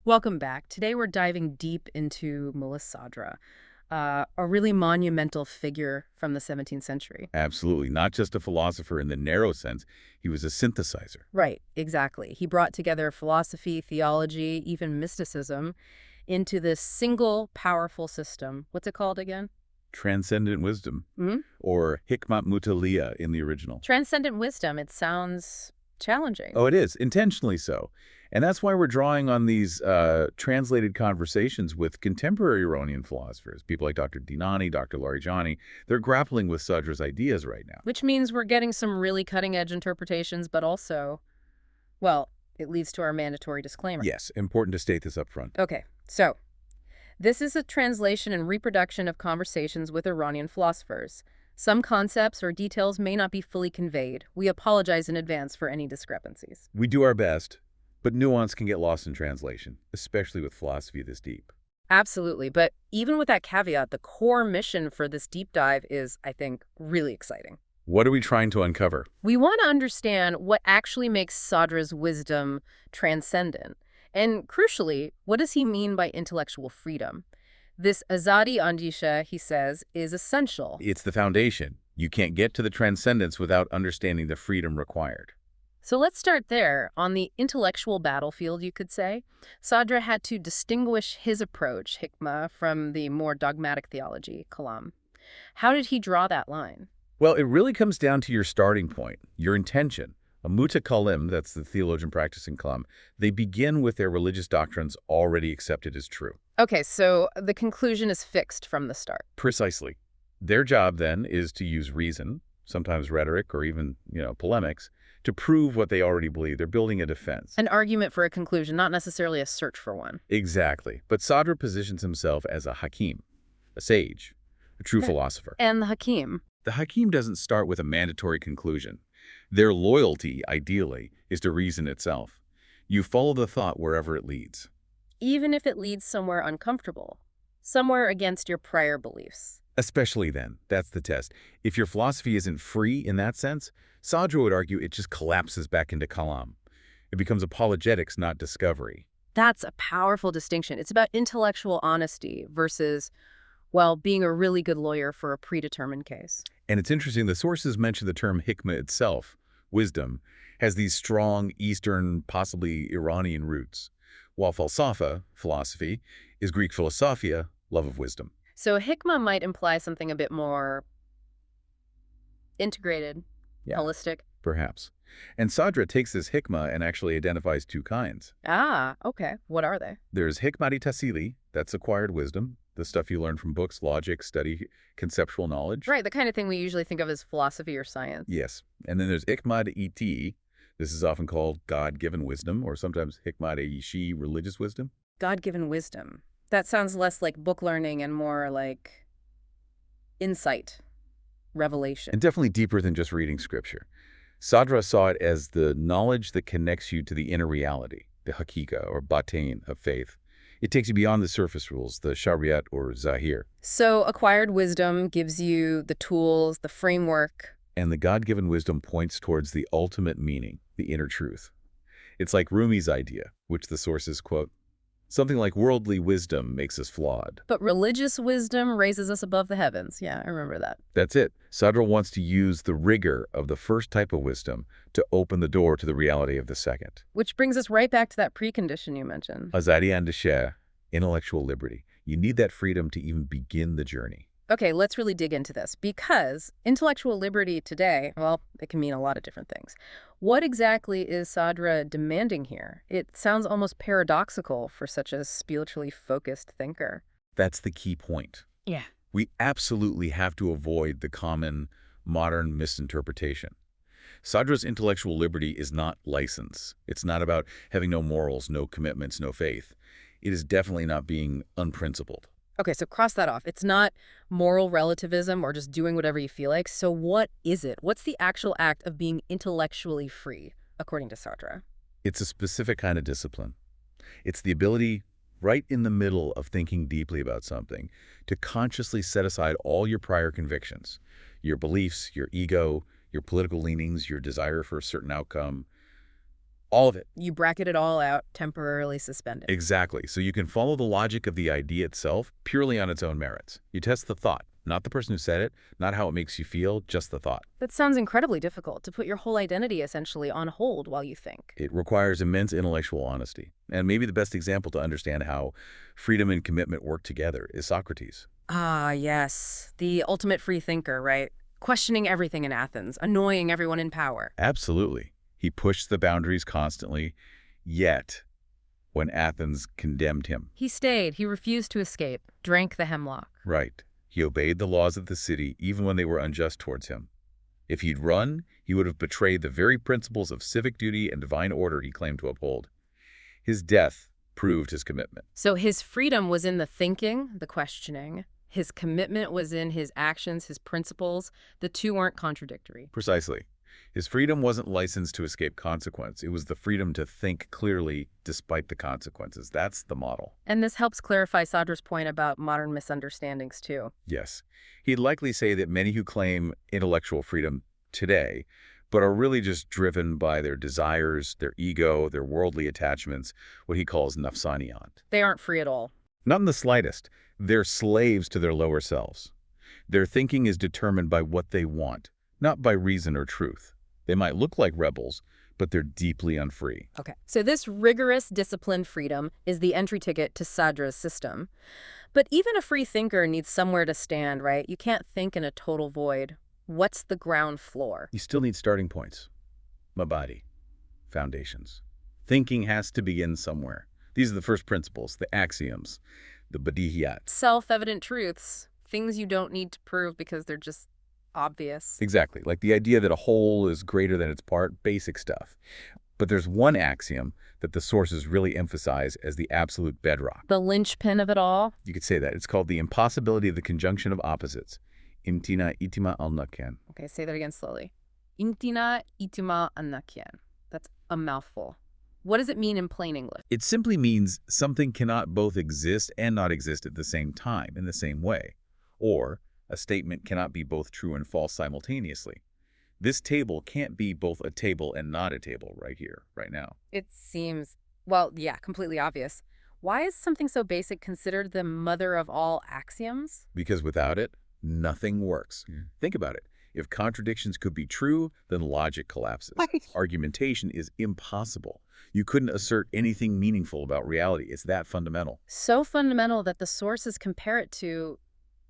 Welcome back. Today we're diving deep into Mulla Sadra, a really monumental figure from the 17th century. Absolutely. Not just a philosopher in the narrow sense. He was a synthesizer. Right, exactly. He brought together philosophy, theology, even mysticism into this single powerful system. What's it called again? Transcendent wisdom, Hmm? or Hikmat Mutaʿāliyah in the original. Transcendent wisdom. It sounds challenging. Oh, it is. Intentionally so. And that's why we're drawing on these translated conversations with contemporary Iranian philosophers, people like Dr. Dinani, Dr. Larijani. They're grappling with Sadra's ideas right now. Which means we're getting some really cutting-edge interpretations, but also, well, it leads to our mandatory disclaimer. Yes, important to state this up front. Okay, so this is a translation and reproduction of conversations with Iranian philosophers. Some concepts or details may not be fully conveyed. We apologize in advance for any discrepancies. We do our best, but nuance can get lost in translation, especially with philosophy this deep. Absolutely, but even with that caveat, the core mission for this deep dive is, I think, really exciting. What are we trying to uncover? We want to understand what actually makes Sadra's wisdom transcendent. And crucially, what does he mean by intellectual freedom? This Āzād-Andīshī, he says, is essential. It's the foundation. You can't get to the transcendence without understanding the freedom required. So let's start there. On the intellectual battlefield, you could say, Sadra had to distinguish his approach, hikmah, from the more dogmatic theology, kalam. How did he draw that line? Well, it really comes down to your starting point, your intention. A mutakalim, that's the theologian practicing kalam, they begin with their religious doctrines already accepted as true. Okay, so the conclusion is fixed from the start. Precisely. Their job, then, is to use reason, sometimes rhetoric or even, polemics, to prove what they already believe. They're building a defense. An argument for a conclusion, not necessarily a search for one. Exactly. But Sadra positions himself as a hakim, a sage, a true philosopher. And the hakim. The hakim doesn't start with a mandatory conclusion. Their loyalty, ideally, is to reason itself. You follow the thought wherever it leads. Even if it leads somewhere uncomfortable, somewhere against your prior beliefs. Especially then, that's the test. If your philosophy isn't free in that sense, Sadra would argue it just collapses back into kalam. It becomes apologetics, not discovery. That's a powerful distinction. It's about intellectual honesty versus, well, being a really good lawyer for a predetermined case. And it's interesting, the sources mention the term hikmah itself, wisdom, has these strong Eastern, possibly Iranian roots, while falsafa, philosophy, is Greek philosophia, love of wisdom. So hikmah might imply something a bit more integrated, holistic. Perhaps. And Sadra takes this hikmah and actually identifies two kinds. Ah, okay. What are they? There's hikmati tasili, that's acquired wisdom, the stuff you learn from books, logic, study, conceptual knowledge. Right, the kind of thing we usually think of as philosophy or science. Yes. And then there's hikmat-iti. This is often called God-given wisdom, or sometimes hikmat-ishi, religious wisdom. God-given wisdom. That sounds less like book learning and more like insight, revelation. And definitely deeper than just reading scripture. Sadra saw it as the knowledge that connects you to the inner reality, the hakika or batain of faith. It takes you beyond the surface rules, the shariat or zahir. So acquired wisdom gives you the tools, the framework. And the God-given wisdom points towards the ultimate meaning, the inner truth. It's like Rumi's idea, which the sources quote, something like worldly wisdom makes us flawed. But religious wisdom raises us above the heavens. Yeah, I remember that. That's it. Sadra wants to use the rigor of the first type of wisdom to open the door to the reality of the second. Which brings us right back to that precondition you mentioned. Āzād-Andīshī, intellectual liberty. You need that freedom to even begin the journey. Okay, let's really dig into this, because intellectual liberty today, well, it can mean a lot of different things. What exactly is Sadra demanding here? It sounds almost paradoxical for such a spiritually focused thinker. That's the key point. Yeah. We absolutely have to avoid the common modern misinterpretation. Sadra's intellectual liberty is not license. It's not about having no morals, no commitments, no faith. It is definitely not being unprincipled. Okay, so cross that off. It's not moral relativism or just doing whatever you feel like. So what is it? What's the actual act of being intellectually free, according to Sadra? It's a specific kind of discipline. It's the ability, right in the middle of thinking deeply about something, to consciously set aside all your prior convictions, your beliefs, your ego, your political leanings, your desire for a certain outcome, All of it. You bracket it all out, temporarily suspended. Exactly. So you can follow the logic of the idea itself purely on its own merits. You test the thought, not the person who said it, not how it makes you feel, just the thought. That sounds incredibly difficult, to put your whole identity essentially on hold while you think. It requires immense intellectual honesty. And maybe the best example to understand how freedom and commitment work together is Socrates. Ah, yes. The ultimate free thinker, right? Questioning everything in Athens, annoying everyone in power. Absolutely. He pushed the boundaries constantly, yet when Athens condemned him. He stayed. He refused to escape, drank the hemlock. Right. He obeyed the laws of the city even when they were unjust towards him. If he'd run, he would have betrayed the very principles of civic duty and divine order he claimed to uphold. His death proved his commitment. So his freedom was in the thinking, the questioning. His commitment was in his actions, his principles. The two weren't contradictory. Precisely. His freedom wasn't licensed to escape consequence. It was the freedom to think clearly despite the consequences. That's the model. And this helps clarify Sadra's point about modern misunderstandings, too. Yes. He'd likely say that many who claim intellectual freedom today, but are really just driven by their desires, their ego, their worldly attachments, what he calls nafsaniyat. They aren't free at all. Not in the slightest. They're slaves to their lower selves. Their thinking is determined by what they want, not by reason or truth. They might look like rebels, but they're deeply unfree. Okay. So this rigorous, disciplined freedom is the entry ticket to Sadra's system. But even a free thinker needs somewhere to stand, right? You can't think in a total void. What's the ground floor? You still need starting points. Mabadi. Foundations. Thinking has to begin somewhere. These are the first principles, the axioms, the badihiyat. Self-evident truths, things you don't need to prove because they're just obvious. Exactly, like the idea that a whole is greater than its part, basic stuff. But there's one axiom that the sources really emphasize as the absolute bedrock. The linchpin of it all? You could say that. It's called the impossibility of the conjunction of opposites. Imtina itima al-nakyan. Okay, say that again slowly. Imtina itima al-nakyan. That's a mouthful. What does it mean in plain English? It simply means something cannot both exist and not exist at the same time, in the same way. Or a statement cannot be both true and false simultaneously. This table can't be both a table and not a table right here, right now. It seems, well, yeah, completely obvious. Why is something so basic considered the mother of all axioms? Because without it, nothing works. Think about it. If contradictions could be true, then logic collapses. Argumentation is impossible. You couldn't assert anything meaningful about reality. It's that fundamental. So fundamental that the sources compare it to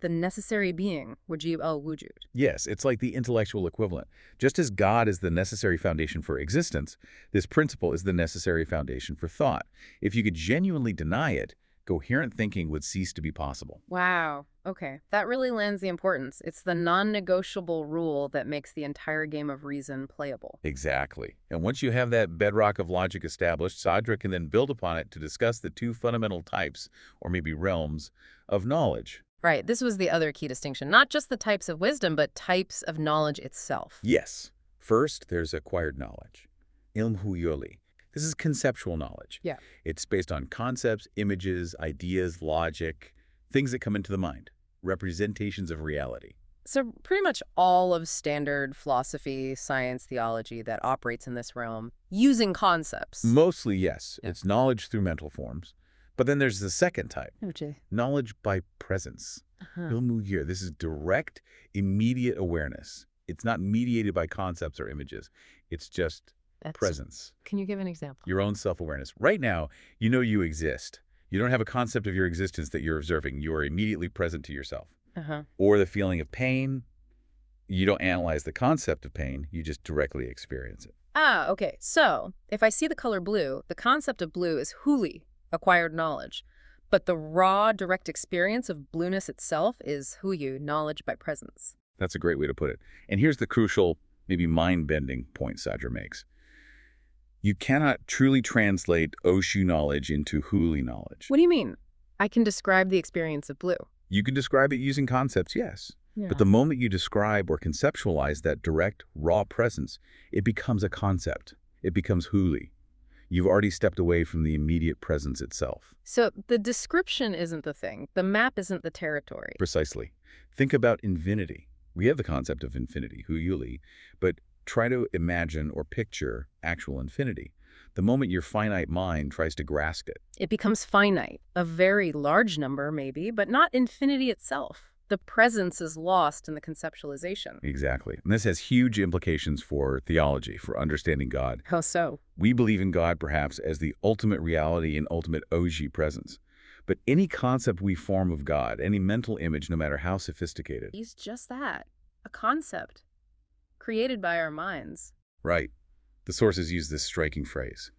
the necessary being, al-Wujud. Yes, it's like the intellectual equivalent. Just as God is the necessary foundation for existence, this principle is the necessary foundation for thought. If you could genuinely deny it, coherent thinking would cease to be possible. Wow. Okay. That really lands the importance. It's the non-negotiable rule that makes the entire game of reason playable. Exactly. And once you have that bedrock of logic established, Sadra can then build upon it to discuss the two fundamental types, or maybe realms, of knowledge. Right. This was the other key distinction. Not just the types of wisdom, but types of knowledge itself. Yes. First, there's acquired knowledge. Ilm huyuli. This is conceptual knowledge. Yeah. It's based on concepts, images, ideas, logic, things that come into the mind, representations of reality. So pretty much all of standard philosophy, science, theology that operates in this realm using concepts. Mostly, yes. Yeah. It's knowledge through mental forms. But then there's the second type, knowledge by presence. Ilmu. This is direct, immediate awareness. It's not mediated by concepts or images. It's just presence. Can you give an example? Your own self-awareness. Right now, you know you exist. You don't have a concept of your existence that you're observing. You are immediately present to yourself. Or the feeling of pain, you don't analyze the concept of pain. You just directly experience it. Ah, okay. So if I see the color blue, the concept of blue is huli, acquired knowledge. But the raw, direct experience of blueness itself is huyu, knowledge by presence. That's a great way to put it. And here's the crucial, maybe mind-bending point Sadra makes. You cannot truly translate Oshu knowledge into Huli knowledge. What do you mean? I can describe the experience of blue. You can describe it using concepts, yes. Yeah. But the moment you describe or conceptualize that direct, raw presence, it becomes a concept. It becomes Huli. You've already stepped away from the immediate presence itself. So the description isn't the thing. The map isn't the territory. Precisely. Think about infinity. We have the concept of infinity, huyuli, but try to imagine or picture actual infinity. the moment your finite mind tries to grasp it. It becomes finite, a very large number maybe, but not infinity itself. The presence is lost in the conceptualization. Exactly. And this has huge implications for theology, for understanding God. How so? We believe in God perhaps as the ultimate reality and ultimate Oji presence. But any concept we form of God, any mental image, no matter how sophisticated. He's just that, a concept created by our minds. Right. The sources use this striking phrase.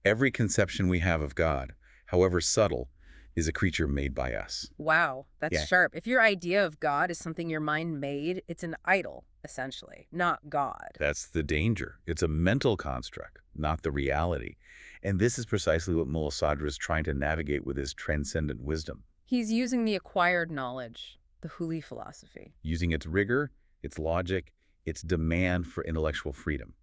Every conception we have of God, however subtle, is a creature made by us. Wow, that's Yeah. sharp. If your idea of God is something your mind made, it's an idol, essentially, not God. That's the danger. It's a mental construct, not the reality. And this is precisely what Mulla Sadra is trying to navigate with his transcendent wisdom, He's using the acquired knowledge, the Huli philosophy. using its rigor, its logic, its demand for intellectual freedom,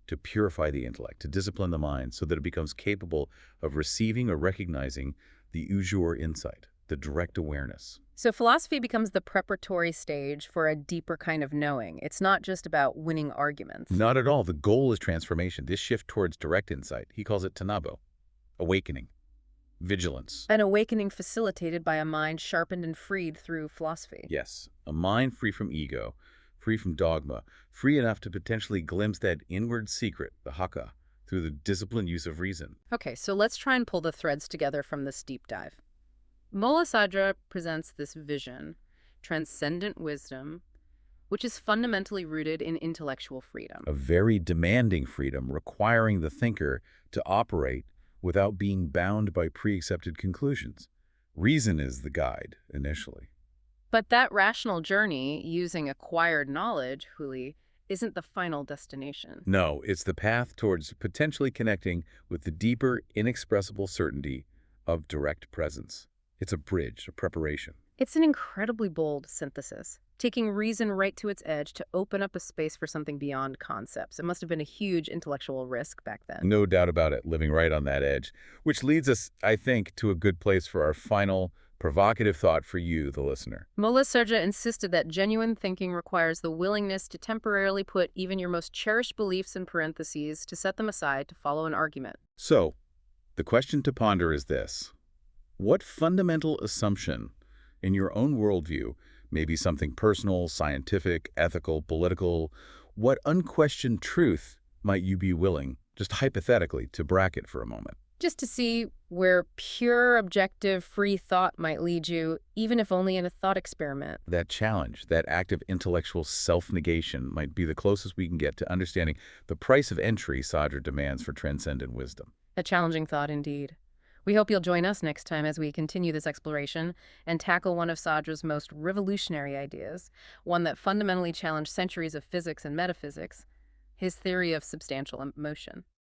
to purify the intellect, to discipline the mind so that it becomes capable of receiving or recognizing the ujur insight, the direct awareness. So philosophy becomes the preparatory stage for a deeper kind of knowing. It's not just about winning arguments. Not at all. The goal is transformation, this shift towards direct insight. He calls it tanabo, awakening, vigilance. An awakening facilitated by a mind sharpened and freed through philosophy. Yes, a mind free from ego, free from dogma, free enough to potentially glimpse that inward secret, the haka, through the disciplined use of reason. Okay, so let's try and pull the threads together from this deep dive. Mulla Sadra presents this vision, transcendent wisdom, which is fundamentally rooted in intellectual freedom. A very demanding freedom requiring the thinker to operate without being bound by pre-accepted conclusions. Reason is the guide, initially. But that rational journey, using acquired knowledge, Huli, isn't the final destination. No, it's the path towards potentially connecting with the deeper, inexpressible certainty of direct presence. It's a bridge, a preparation. It's an incredibly bold synthesis, taking reason right to its edge to open up a space for something beyond concepts. It must have been a huge intellectual risk back then. No doubt about it, living right on that edge, which leads us, I think, to a good place for our final provocative thought for you, the listener. Mulla Sadra insisted that genuine thinking requires the willingness to temporarily put even your most cherished beliefs in parentheses, to set them aside to follow an argument. So, the question to ponder is this. What fundamental assumption in your own worldview, maybe something personal, scientific, ethical, political, what unquestioned truth might you be willing, just hypothetically, to bracket for a moment? Just to see where pure, objective, free thought might lead you, even if only in a thought experiment. That challenge, that act of intellectual self-negation might be the closest we can get to understanding the price of entry Sadra demands for transcendent wisdom. A challenging thought indeed. We hope you'll join us next time as we continue this exploration and tackle one of Sadra's most revolutionary ideas, one that fundamentally challenged centuries of physics and metaphysics, his theory of substantial motion.